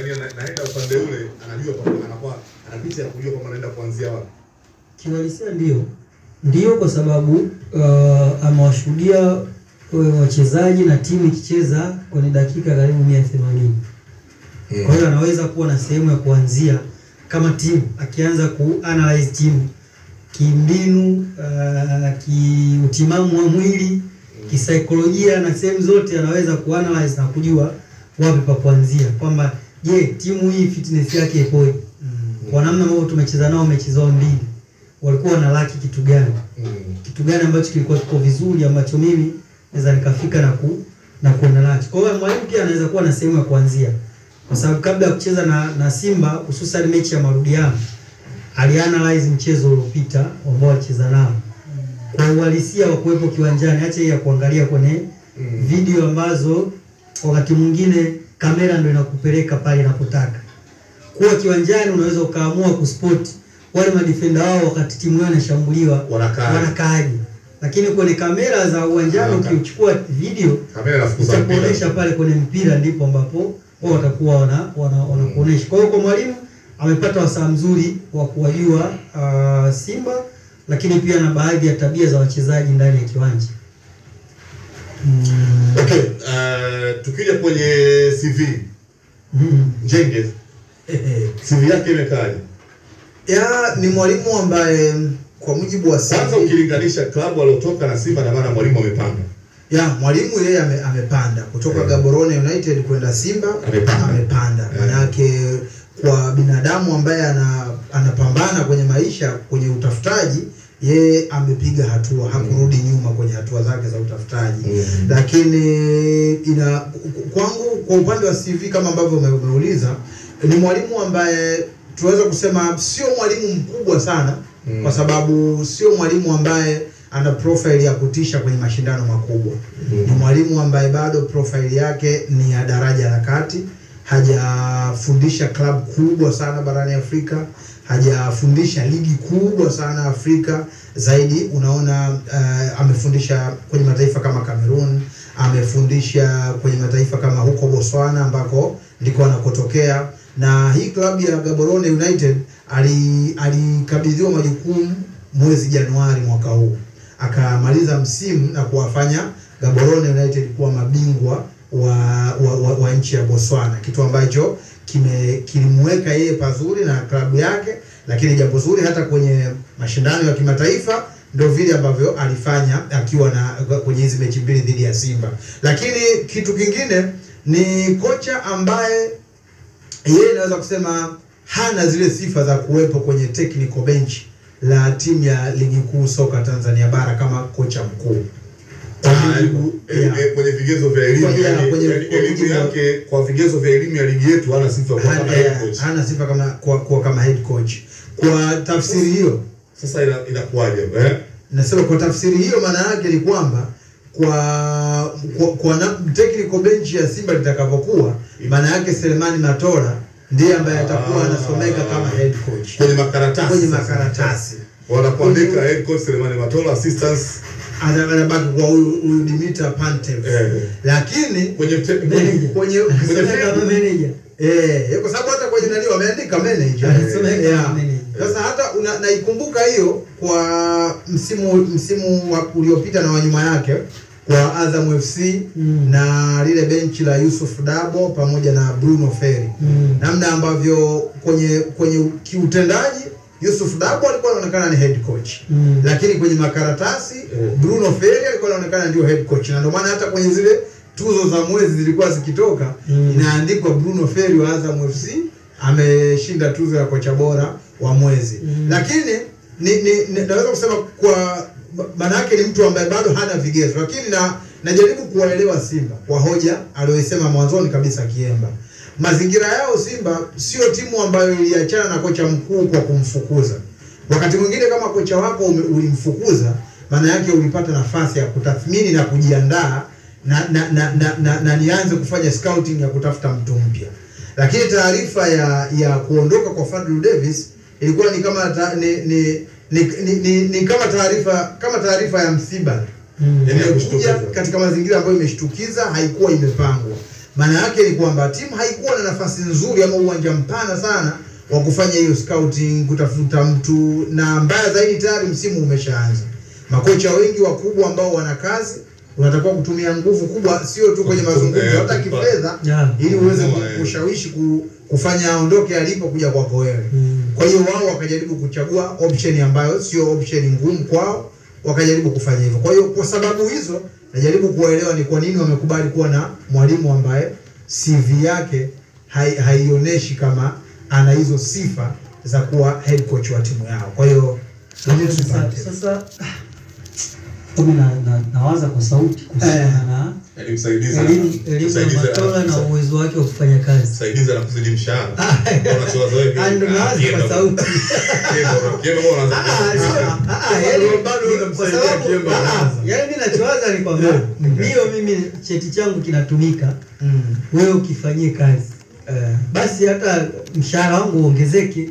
Yaani naenda upande ule anajua kwamba anakuwa anapitia kujua kwamba anaenda kuanzia wapi. Kiwalisia ndio kwa sababu amewashuhudia wachezaji na timu ikicheza kwenye dakika karibu 180. Kwa hiyo anaweza kuwa na sehemu ya kuanzia kama timu, akianza ku-analyze timu kimbinu, kiutimamu wa mwili, kisaikolojia na sehemu zote anaweza ku-analyze na kujua wapi pa kuanzia. Kwamba je, timu hii fitness yake ipoje? Kwa namna ambavyo tumecheza nao mechi zao mbili, walikuwa na laki kitu gani? Kitu gani ambacho kilikuwa kiko vizuri ambacho mimi naweza nikafika na kuona nacho. Kwa hiyo mwalimu pia anaweza kuwa na sehemu ya kuanzia. Kwa sababu kabla ya kucheza na Simba, hususan mechi ya marudiano, alianalyze mchezo uliopita ambao alicheza nao. Kwa uhalisia wa kuwepo kiwanjani, acha ya kuangalia kwenye video ambazo wakati mwingine kamera ndio inakupeleka pale inapotaka. Kwa kiwanjani unaweza ukaamua kuspot wale madefender wao wakati timu yao inashambuliwa wanakaaje. Lakini kwenye kamera za uwanjani ukichukua video kamera inakuonyesha pale kwenye mpira, ndipo ambapo wao watakuwa wanakuonesha. Kwa hiyo kwa mwalimu amepata wasaa mzuri wa kuwajua Simba, lakini pia na baadhi ya tabia za wachezaji ndani ya kiwanja. Okay, tukija kwenye CV Njenge, CV yake imekaaje? Ni mwalimu ambaye kwa mujibu wa CV, kwanza ukilinganisha klabu aliyotoka na Simba, na maana mwalimu amepanda. Mwalimu yeye amepanda kutoka Gaborone United kwenda Simba, amepanda. Maana yake kwa binadamu ambaye anapambana kwenye maisha, kwenye utafutaji, yeye amepiga hatua, hakurudi nyuma kwenye hatua zake za utafutaji. Lakini kwangu kwa upande wa CV kama ambavyo umeuliza, ni mwalimu ambaye tunaweza kusema sio mwalimu mkubwa sana, kwa sababu sio mwalimu ambaye ana profile ya kutisha kwenye mashindano makubwa. Ni mwalimu ambaye bado profile yake ni ya daraja la kati. Hajafundisha club kubwa sana barani Afrika, hajafundisha ligi kubwa sana Afrika. Zaidi unaona amefundisha kwenye mataifa kama Cameroon, amefundisha kwenye mataifa kama huko Botswana ambako ndiko anakotokea. Na hii klabu ya Gaborone United alikabidhiwa majukumu mwezi Januari mwaka huu. Akamaliza msimu na kuwafanya Gaborone United kuwa mabingwa wa nchi ya Botswana, kitu ambacho kilimweka yeye pazuri na klabu yake. Lakini jambo zuri hata kwenye mashindano ya kimataifa ndio vile ambavyo alifanya akiwa kwenye hizi mechi mbili dhidi ya Simba. Lakini kitu kingine ni kocha ambaye yeye naweza kusema hana zile sifa za kuwepo kwenye technical bench la timu ya ligi kuu soka Tanzania bara kama kocha mkuu. Kwenye vigezo vya elimu yake, kwa vigezo vya elimu ya ligi yetu hana sifa kwa kama head coach. Hana sifa kama head coach. Kwa tafsiri hiyo sasa inakuwaje? Nasema kwa tafsiri hiyo maana yake ni kwamba kwa technical bench ya Simba litakavyokuwa, maana yake Selemani Matola ndiye ambaye atakuwa anasomeka kama head coach kwenye makaratasi. Wanapoandika head coach Selemani Matola, assistants anabaki kwa huyu Dimitar Pantev. Lakini kwenye manager kwa sababu hata kwenye nani wameandika manager. Sasa hata naikumbuka hiyo kwa msimu uliopita na wanyuma yake kwa Azam FC na lile benchi la Yusuf Dabo pamoja na Bruno Ferri. Namna ambavyo kwenye kiutendaji Yusuf Dabo alikuwa anaonekana ni head coach. Lakini kwenye makaratasi Bruno Ferri alikuwa anaonekana ndio head coach. Na ndio maana hata kwenye zile tuzo za mwezi zilikuwa zikitoka inaandikwa Bruno Ferri wa Azam FC ameshinda tuzo ya kocha bora wa mwezi. Lakini naweza kusema kwa maana yake ni mtu ambaye bado hana vigezo. Lakini najaribu kuwaelewa Simba kwa hoja aliyosema mwanzoni kabisa Kiemba. Mazingira yao Simba sio timu ambayo iliachana na kocha mkuu kwa kumfukuza. Wakati mwingine kama kocha wako ulimfukuza, maana yake ulipata nafasi ya kutathmini na kujiandaa na nianze kufanya scouting ya kutafuta mtu mpya. Lakini taarifa ya kuondoka kwa Fadlu Davis ilikuwa ni kama kama taarifa ya msiba. Katika mazingira ambayo imeshtukiza, haikuwa imepangwa. Maana yake ni kwamba timu haikuwa na nafasi nzuri ama uwanja mpana sana wa kufanya hiyo scouting, kutafuta mtu, na mbaya zaidi tayari msimu umeshaanza. Makocha wengi wakubwa ambao wana kazi unatakiwa kutumia nguvu kubwa, sio tu kwenye mazungumzo, hata kifedha, ili uweze kushawishi kufanya aondoke alipo kuja kwako wewe. Kwa hiyo wao wakajaribu kuchagua option ambayo sio option ngumu kwao, wakajaribu kufanya hivyo. Kwa hiyo kwa sababu hizo najaribu kuwaelewa ni kwa nini wamekubali kuwa na mwalimu ambaye CV yake haionyeshi kama ana hizo sifa za kuwa head coach wa timu yao. Kwa hiyo sasa nawaza kwa sauti kuhusiana na elimu ya Matola na uwezo wake wa kufanya kazi. Msaidizi anakuzidi mshahara. Unachowaza wewe. Ndio nawaza kwa sauti. Yaani mimi nachowaza ni kwamba ndio mimi cheti changu kinatumika. Wewe ukifanyie kazi. Basi hata mshahara wangu uongezeke.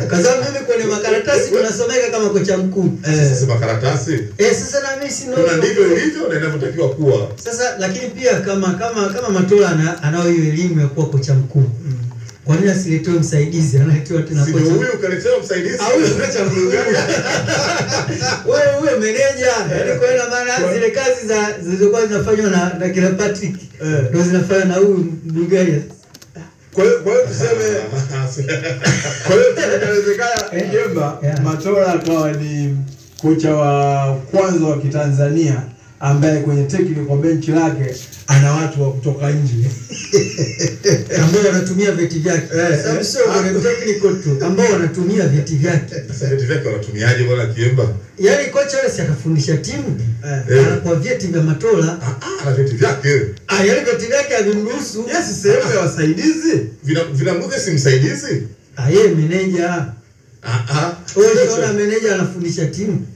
Kwa sababu mimi kwenye makaratasi tunasomeka kama kocha mkuu. Sasa makaratasi? Sasa na mimi sina. Kuna ndivyo ilivyo na inavyotakiwa kuwa. Sasa lakini pia kama Matola anao hiyo elimu ya kuwa kocha mkuu. Kwa nini asiletewe msaidizi? Analetewa tena kocha. Sio huyu kaletewa msaidizi. Au huyu kocha mkuu gani? Wewe meneja. Yaani kwa ina maana zile kazi zilizokuwa zinafanywa na kila Patrick ndio zinafanywa na huyu Bulgaria. Kwa hiyo tuseme inawezekana Jemba Matola akawa ni kocha wa kwanza wa Kitanzania ambaye kwenye technical bench lake ana watu wa kutoka nje ambao wanatumia vyeti vyake. Sasa sio wale technical tu ambao wanatumia vyeti vyake. Sasa vyeti vyake wanatumiaje bwana Kiemba? Yaani kocha yule si atafundisha timu kwa vyeti vya Matola. Ana vyeti vyake. Yaani vyeti vyake havimruhusu. Yes, sehemu ya wasaidizi. Vinamruhusu si msaidizi? Yeye meneja. Wewe unaona meneja anafundisha timu?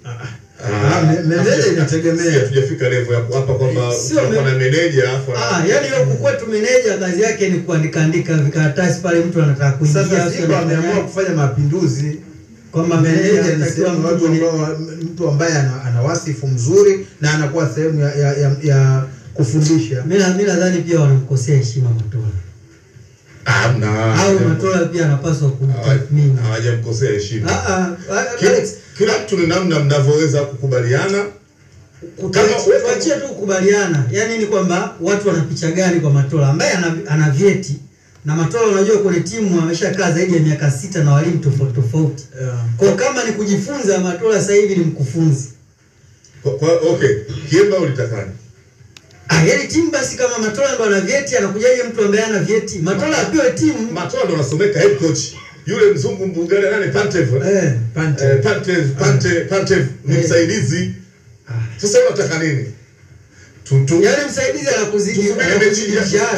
Meneja inategemea. Hatujafika level ya hapa kwamba kuna meneja afu yaani huko kwetu meneja kazi yake ni kuandika vikaratasi pale mtu anataka kuingia. Sasa Simba ameamua kufanya mapinduzi kwamba meneja ni mtu ambaye ana wasifu mzuri na anakuwa sehemu ya kufundisha. Mimi nadhani pia wanamkosea heshima Matola. Au Matola pia anapaswa kutathmini. Hawajamkosea heshima. Kila mtu ni namna mnavyoweza kukubaliana. Tuachie tu kukubaliana. Yaani ni kwamba watu wana picha gani kwa Matola ambaye ana vyeti. Na Matola unajua kwenye timu ameshakaa zaidi ya miaka 6 na walimu tofauti. Kwa kama ni kujifunza Matola sasa hivi ni mkufunzi. Okay, Kiemba ulitakaje? Yaani timu basi kama Matola ndo ana vyeti anakujaje mtu ambaye ana vyeti? Matola apewe timu. Matola ndo anasomeka head coach. Yule mzungu Mbungalia nani Pantev? Pantev ni msaidizi. Sasa unataka nini? Yaani msaidizi anakuzidi.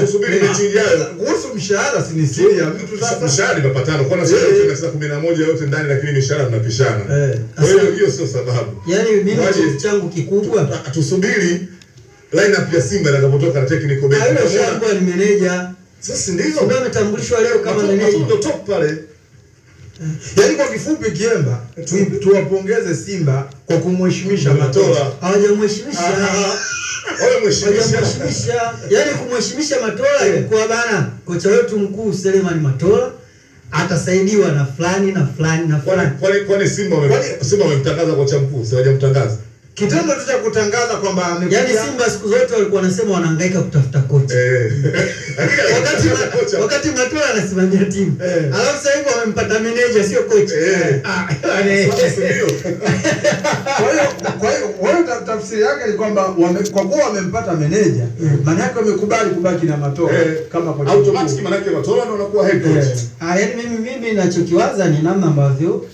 Tusubiri mechi ijayo. Kuhusu mshahara si ni siri ya mtu sasa. Mshahara ni mapatano. Kwa nini tunasema 11 yote ndani lakini mishahara tunapishana? Kwa hiyo sio sababu. Yaani mimi kitu changu kikubwa tusubiri lineup ya Simba itakapotoka na technical bench. Yule shamba ni meneja. Sasa ndio ametambulishwa leo kama meneja. Ndio top pale. Yaani kwa kifupi Kiemba tuwapongeze Simba kwa kumheshimisha Matola. Hawajamheshimisha. Hawajamheshimisha. Yaani kumheshimisha Matola ilikuwa bana kocha wetu mkuu Selemani Matola atasaidiwa na fulani na fulani na fulani. Kwani Simba wamemtangaza kocha mkuu, si hawajamtangaza? Kitendo tu cha kutangaza kwamba amekuja. Yaani Simba siku zote walikuwa wanasema wanahangaika kutafuta kocha. Wakati Matola anasimamia timu. Alafu sasa hivi wamempata meneja sio kocha. Kwa hiyo tafsiri yake ni kwamba kwa kuwa wamempata meneja, maana yake wamekubali kubaki na Matola kama kocha. Automatically maana yake Matola ndo anakuwa head coach. Yaani mimi ninachokiwaza ni namna ambavyo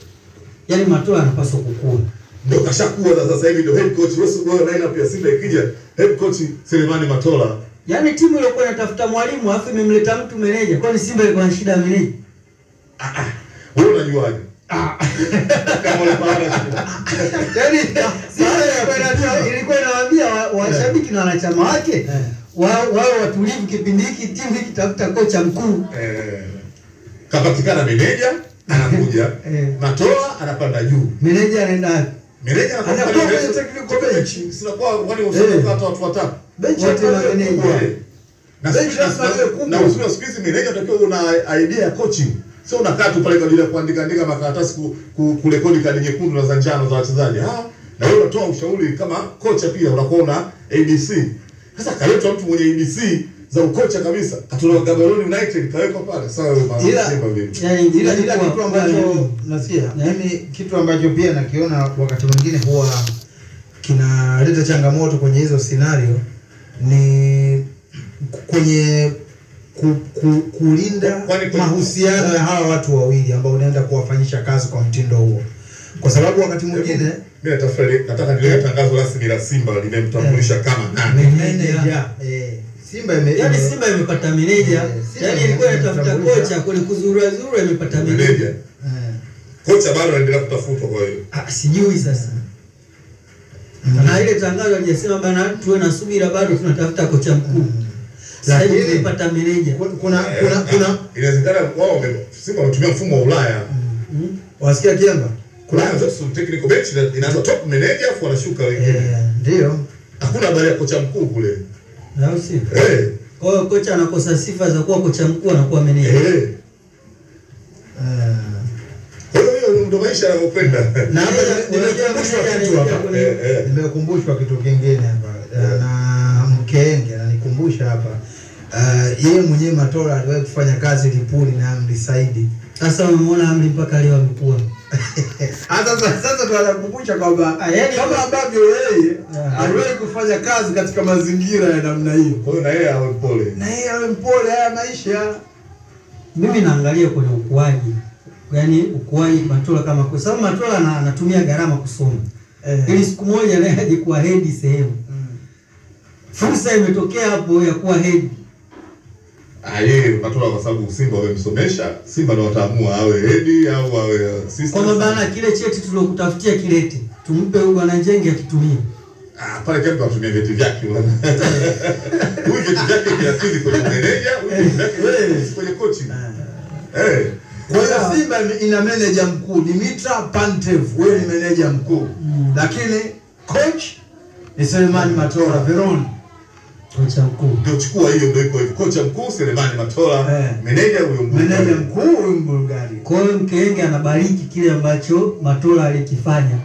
yaani Matola anapaswa kukua. Ndio kashakuwa sasa hivi ndio head coach. Wewe lineup ya Simba ikija head coach Selemani Matola. Yaani timu ilikuwa inatafuta mwalimu afu imemleta mtu meneja. Kwani Simba ilikuwa na shida ya meneja? Wewe unajuaje? Kama unafahamu. Yaani Simba ilikuwa inawaambia washabiki na wanachama wake wao watulivu kipindi hiki timu hiki tafuta kocha mkuu. Kapatikana meneja anakuja. Matola anapanda juu. Meneja anaenda wapi? Meneja anakuwa kwenye technical bench. Sinakuwa wale wasema hata watu watatu. Bench wote na meneja. Na siku hizi meneja unatakiwa una idea ya coaching. Sio unakaa tu pale kwa ajili ya kuandika makaratasi kurekodi kadi nyekundu na za njano za wachezaji. Na wewe unatoa ushauri kama kocha pia unakuwa una ABC. Sasa kaleta mtu mwenye ABC za ukocha kabisa. Katuna Gaborone United kawekwa pale. Sawa ila kitu ambacho nasikia. Mimi kitu ambacho pia nakiona wakati mwingine huwa kinaleta changamoto kwenye hizo scenario ni kwenye kulinda mahusiano ya hawa watu wawili ambao unaenda kuwafanyisha kazi kwa mtindo huo. Kwa sababu wakati mwingine mimi nataka nilete tangazo rasmi la Simba limemtambulisha kama nani manager. Simba Simba imepata manager. Yaani ilikuwa inatafuta kocha kule kuzurura imepata manager. Kocha bado anaendelea kutafutwa kwa hiyo. Sijui sasa. Na ile tangazo alijasema bana tuwe na subira bado tunatafuta kocha mkuu. Sasa hivi tumepata manager. Kuna inawezekana wao Simba wanatumia mfumo wa Ulaya. Wasikia Kiemba? Kuna technical bench inaanza top manager afu wanashuka wengine. Ndio. Hakuna habari ya kocha mkuu kule. Ndio si. Kwa hiyo kocha anakosa sifa za kuwa kocha mkuu anakuwa manager. Kwa hiyo ndio maisha yanapenda. Na hapa nimekumbushwa kitu kingine hapa. Na Mkenge ananikumbusha hapa. Yeye mwenyewe Matola aliwahi kufanya kazi Lipuli na Amri Saidi. Sasa umemuona Amri mpaka leo amekuwa. Sasa tunakukumbusha kwamba kama ambavyo yeye aliwahi kufanya kazi katika mazingira ya namna hiyo. Kwa hiyo na yeye awe mpole. Haya maisha. Mimi naangalia kwenye ukuaji. Yaani ukuaji Matola kama kwa sababu Matola anatumia gharama kusoma. Ili siku moja naye aje kuwa head sehemu. Fursa imetokea hapo ya kuwa head. Yeye Matola kwa sababu Simba wamemsomesha, Simba ndio wataamua awe head au awe assistant. Kwa maana kile cheti tulokutafutia kilete, tumpe huyu bwana Njenge akitumie. Pale kama tunatumia vyeti vyake bwana. Huyu vyeti vyake vinafiki kwenye meneja, huyu vyeti kwenye coaching. Kwa hiyo Simba ina manager mkuu Dimitra Pantev, wewe ni manager mkuu. Lakini coach ni Selemani Matola Veron. Kocha mkuu. Ndio chukua hiyo ndio iko hivyo. Kocha mkuu Selemani Matola, meneja huyo Mbulgari. Meneja mkuu huyo Mbulgari. Kwa hiyo Mkenge anabariki kile ambacho Matola alikifanya.